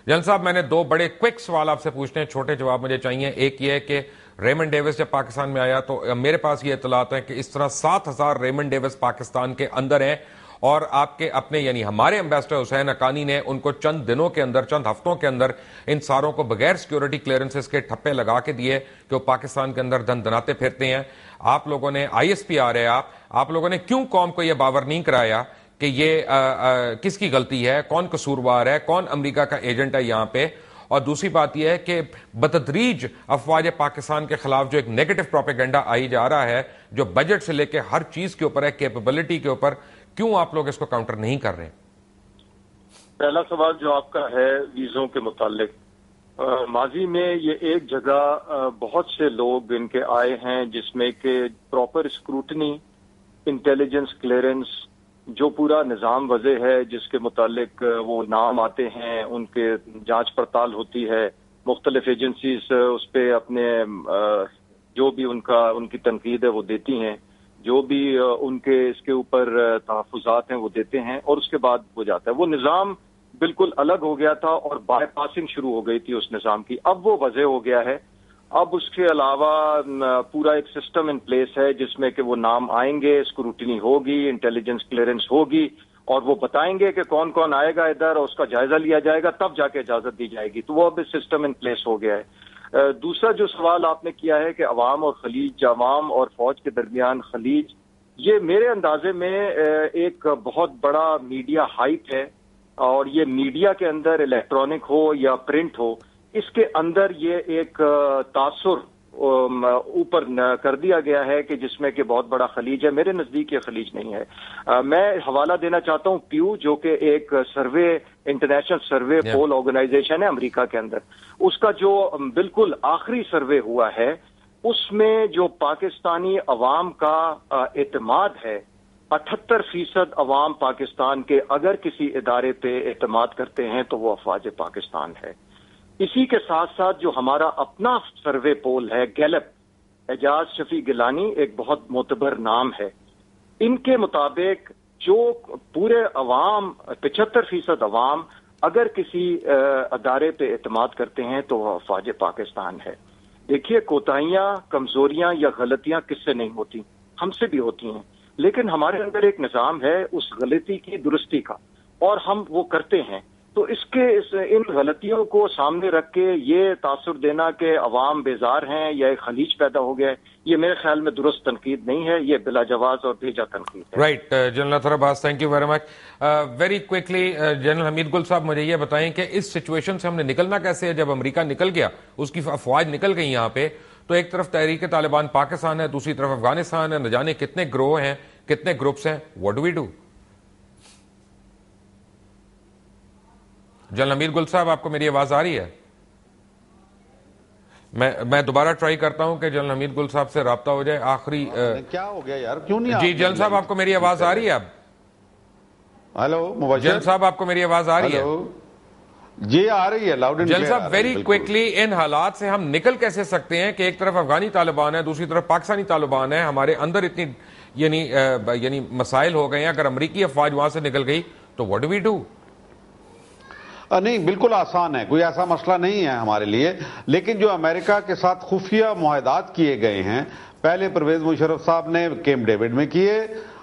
Speaker 1: جنرل صاحب, میں نے 2 بڑے کوئک سوال آپ سے پوچھنے ہیں, چھوٹے جواب مجھے چاہیے. ایک یہ ہے کہ ریمنڈ ڈیوس جب پاکستان میں آیا تو میرے پاس یہ اطلاعات ہیں کہ اس طرح 7,000 ریمنڈ ڈیوس پاکستان کے اندر ہیں, اور آپ کے اپنے یعنی ہمارے امبیسڈر حسین حقانی نے ان کو چند دنوں کے اندر, چند ہفتوں کے اندر ان ساروں کو بغیر سیکیورٹی کلیئرنسز کے ٹھپے لگا کے دیے کہ وہ پاکستان کے اندر دن دناتے پھرتے ہیں. آپ لوگوں نے ISPR ہے, آپ لوگوں نے کیوں قوم کو یہ باور نہیں کرایا کہ یہ کس کی غلطی ہے, کون قصوروار ہے, کون امریکہ کا ایجنٹ ہے یہاں پہ؟ اور دوسری بات یہ ہے کہ بتدریج افواج پاکستان کے خلاف جو ایک نیگیٹو پروپیگنڈا آئی جا رہا ہے, جو بجٹ سے لے کے ہر چیز کے اوپر ہے, کیپیبلٹی کے اوپر, کیوں آپ لوگ اس کو کاؤنٹر نہیں کر رہے؟
Speaker 3: پہلا سوال جو آپ کا ہے ویزوں کے متعلق, ماضی میں یہ ایک جگہ بہت سے لوگ ان کے آئے ہیں جس میں کہ پراپر اسکروٹنی, انٹیلیجنس کلیئرنس, جو پورا نظام وضع ہے جس کے متعلق وہ نام آتے ہیں, ان کے جانچ پڑتال ہوتی ہے, مختلف ایجنسیز اس پہ اپنے جو بھی ان کی تنقید ہے وہ دیتی ہیں, جو بھی ان کے اس کے اوپر تحفظات ہیں وہ دیتے ہیں, اور اس کے بعد ہو جاتا ہے. وہ نظام بالکل الگ ہو گیا تھا اور بائی پاسنگ شروع ہو گئی تھی اس نظام کی. اب وہ وضع ہو گیا ہے. اب اس کے علاوہ پورا ایک سسٹم ان پلیس ہے جس میں کہ وہ نام آئیں گے, اسکروٹنی ہوگی, انٹیلیجنس کلیئرنس ہوگی, اور وہ بتائیں گے کہ کون کون آئے گا ادھر, اور اس کا جائزہ لیا جائے گا, تب جا کے اجازت دی جائے گی. تو وہ اب سسٹم ان پلیس ہو گیا ہے. دوسرا جو سوال آپ نے کیا ہے کہ عوام اور خلیج, عوام اور فوج کے درمیان خلیج, یہ میرے اندازے میں ایک بہت بڑا میڈیا ہائپ ہے, اور یہ میڈیا کے اندر الیکٹرانک ہو یا پرنٹ ہو, اس کے اندر یہ ایک تاثر اوپر کر دیا گیا ہے کہ جس میں کہ بہت بڑا خلیج ہے. میرے نزدیک یہ خلیج نہیں ہے. میں حوالہ دینا چاہتا ہوں پیو, جو کہ ایک سروے, انٹرنیشنل سروے پول آرگنائزیشن ہے امریکہ کے اندر. اس کا جو بالکل آخری سروے ہوا ہے, اس میں جو پاکستانی عوام کا اعتماد ہے, 78% عوام پاکستان کے اگر کسی ادارے پہ اعتماد کرتے ہیں تو وہ افواج پاکستان ہے. اسی کے ساتھ ساتھ جو ہمارا اپنا سروے پول ہے گیلپ, اعجاز شفیع گیلانی ایک بہت معتبر نام ہے, ان کے مطابق جو پورے عوام 75% عوام اگر کسی ادارے پہ اعتماد کرتے ہیں تو وہ افواج پاکستان ہے. دیکھیے, کوتاہیاں, کمزوریاں یا غلطیاں کس سے نہیں ہوتی, ہم سے بھی ہوتی ہیں, لیکن ہمارے اندر ایک نظام ہے اس غلطی کی درستی کا, اور ہم وہ کرتے ہیں. تو ان غلطیوں کو سامنے رکھ کے یہ تاثر دینا کہ عوام بیزار ہیں یا ایک خلیج پیدا ہو گیا ہے, یہ میرے خیال میں درست تنقید نہیں ہے, یہ بلا جواز اور بھیجا تنقید ہے.
Speaker 1: Right general Athar Abbas, thank you very much. Very quickly general Hamid Gul sahab, مجھے یہ بتائیں کہ اس سچویشن سے ہم نے نکلنا کیسے ہے؟ جب امریکہ نکل گیا, اس کی افواج نکل گئی یہاں پہ, تو ایک طرف تحریک طالبان پاکستان ہے, دوسری طرف افغانستان ہے, نہ جانے کتنے گروہ ہیں, کتنے گروپس ہیں. What do we do? General Hamid Gul sahab, آپ کو میری آواز آ رہی ہے؟ میں دوبارہ ٹرائی کرتا ہوں کہ جنرل حمید گل صاحب سے رابطہ ہو جائے. آخری
Speaker 2: کیا ہو گیا یار, کیوں نہیں؟
Speaker 1: جی جنرل صاحب, آپ کو میری آواز آ رہی ہے اب؟
Speaker 2: ہیلو
Speaker 1: جنرل صاحب, آپ کو میری آواز آ رہی ہے؟
Speaker 2: جی آ رہی ہے, لاؤڈ اینڈ کلیئر.
Speaker 1: جنرل صاحب, ویری کوئکلی, ان حالات سے ہم نکل کیسے سکتے ہیں کہ ایک طرف افغانی طالبان ہے, دوسری طرف پاکستانی طالبان ہے, ہمارے اندر اتنی یعنی مسائل ہو گئے ہیں. اگر امریکی افواج وہاں سے نکل گئی تو واٹ ڈو وی ڈو؟
Speaker 2: نہیں, بالکل آسان ہے, کوئی ایسا مسئلہ نہیں ہے ہمارے لیے. لیکن جو امریکہ کے ساتھ خفیہ معاہدات کیے گئے ہیں, پہلے پرویز مشرف صاحب نے کیمپ ڈیوڈ میں کیے,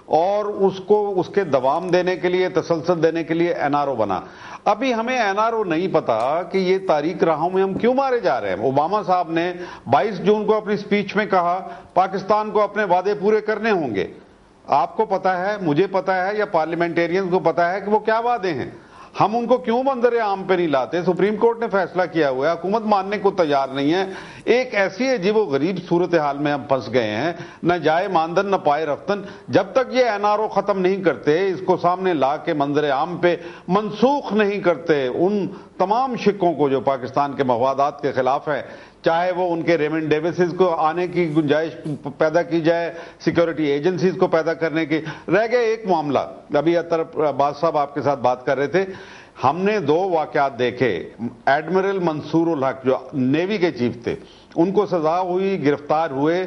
Speaker 2: اور اس کو اس کے دوام دینے کے لیے, تسلسل دینے کے لیے NRO بنا. ابھی ہمیں NRO نہیں پتا کہ یہ تاریک راہوں میں ہم کیوں مارے جا رہے ہیں. اوباما صاحب نے 22 جون کو اپنی سپیچ میں کہا پاکستان کو اپنے وعدے پورے کرنے ہوں گے. آپ کو پتا ہے, مجھے پتا ہے, یا پارلیمنٹیرینز کو پتا ہے کہ وہ کیا وعدے ہیں. ہم ان کو کیوں منظر عام پہ نہیں لاتے؟ سپریم کورٹ نے فیصلہ کیا ہوا ہے, حکومت ماننے کو تیار نہیں ہے. ایک ایسی عجیب و غریب صورتحال میں ہم پھنس گئے ہیں, نہ جائے ماندن نہ پائے رفتن. جب تک یہ NRO ختم نہیں کرتے, اس کو سامنے لا کے منظر عام پہ منسوخ نہیں کرتے ان تمام شکوں کو جو پاکستان کے مفادات کے خلاف ہیں, چاہے وہ ان کے ریمنڈ ڈیوسز کو آنے کی گنجائش پیدا کی جائے, سیکیورٹی ایجنسیز کو پیدا کرنے کی. رہ گیا ایک معاملہ, ابھی اطہر عباس صاحب آپ کے ساتھ بات کر رہے تھے, ہم نے 2 واقعات دیکھے. ایڈمرل منصور الحق جو نیوی کے چیف تھے, ان کو سزا ہوئی, گرفتار ہوئے,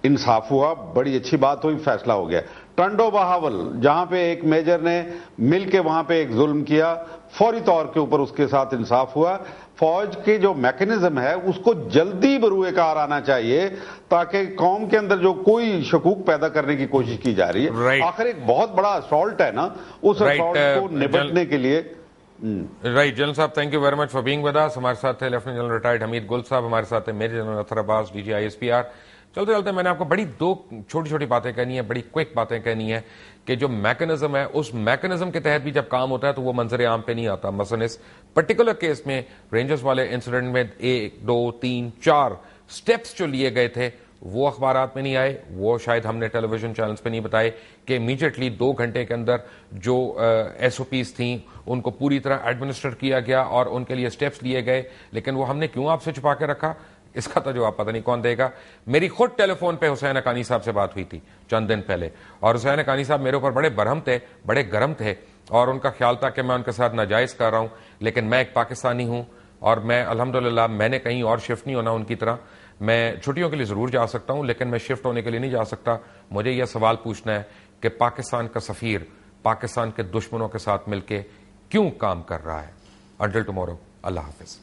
Speaker 2: انصاف ہوا, بڑی اچھی بات ہوئی, فیصلہ ہو گیا. ٹنڈو بہاول جہاں پہ ایک میجر نے مل کے وہاں پہ ایک ظلم کیا، فوری طور کے اوپر اس کے ساتھ انصاف ہوا. فوج کی جو میکنزم ہے اس کو جلدی بروئے کار آنا چاہیے تاکہ قوم کے اندر جو کوئی شکوک پیدا کرنے کی کوشش کی جا رہی ہے. آخر ایک بہت بڑا اسالٹ ہے نا، اس اسالٹ کو نپٹنے کے لیے.
Speaker 1: رائٹ جنرل صاحب، thank you very much for being with us. ہمارے ساتھ تھے lieutenant general retired Hamid Gul صاحب، ہمارے ساتھ ہیں major general Athar Abbas, D G ISPR. چلتے چلتے میں نے آپ کو بڑی دو چھوٹی چھوٹی باتیں کہنی ہیں، بڑی کوئک باتیں کہنی ہیں کہ جو میکنزم ہے اس میکنزم کے تحت بھی جب کام ہوتا ہے تو وہ منظر عام پہ نہیں آتا. مثلا اس پرٹیکولر کیس میں رینجرز والے انسیڈنٹ میں 1 2 3 4 سٹیپس جو لیے گئے تھے وہ اخبارات میں نہیں آئے، وہ شاید ہم نے ٹیلی ویژن چینلز پہ نہیں بتائے کہ امیجیٹلی 2 گھنٹے کے اندر جو SOPs تھیں ان کو پوری طرح ایڈمنسٹر کیا گیا اور ان کے لیے سٹیپس لیے گئے. لیکن وہ ہم نے کیوں آپ سے چھپا کے رکھا، اس کا تو جواب پتہ نہیں کون دے گا. میری خود ٹیلی فون پہ حسین حقانی صاحب سے بات ہوئی تھی چند دن پہلے، اور حسین حقانی صاحب میرے اوپر بڑے برہم تھے، بڑے گرم تھے، اور ان کا خیال تھا کہ میں ان کے ساتھ ناجائز کر رہا ہوں. لیکن میں ایک پاکستانی ہوں اور میں الحمدللہ میں نے کہیں اور شفٹ نہیں ہونا ان کی طرح. میں چھٹیوں کے لیے ضرور جا سکتا ہوں لیکن میں شفٹ ہونے کے لیے نہیں جا سکتا. مجھے یہ سوال پوچھنا ہے کہ پاکستان کا سفیر پاکستان کے دشمنوں کے ساتھ مل کے کیوں کام کر رہا ہے. انٹل ٹمورو، اللہ حافظ.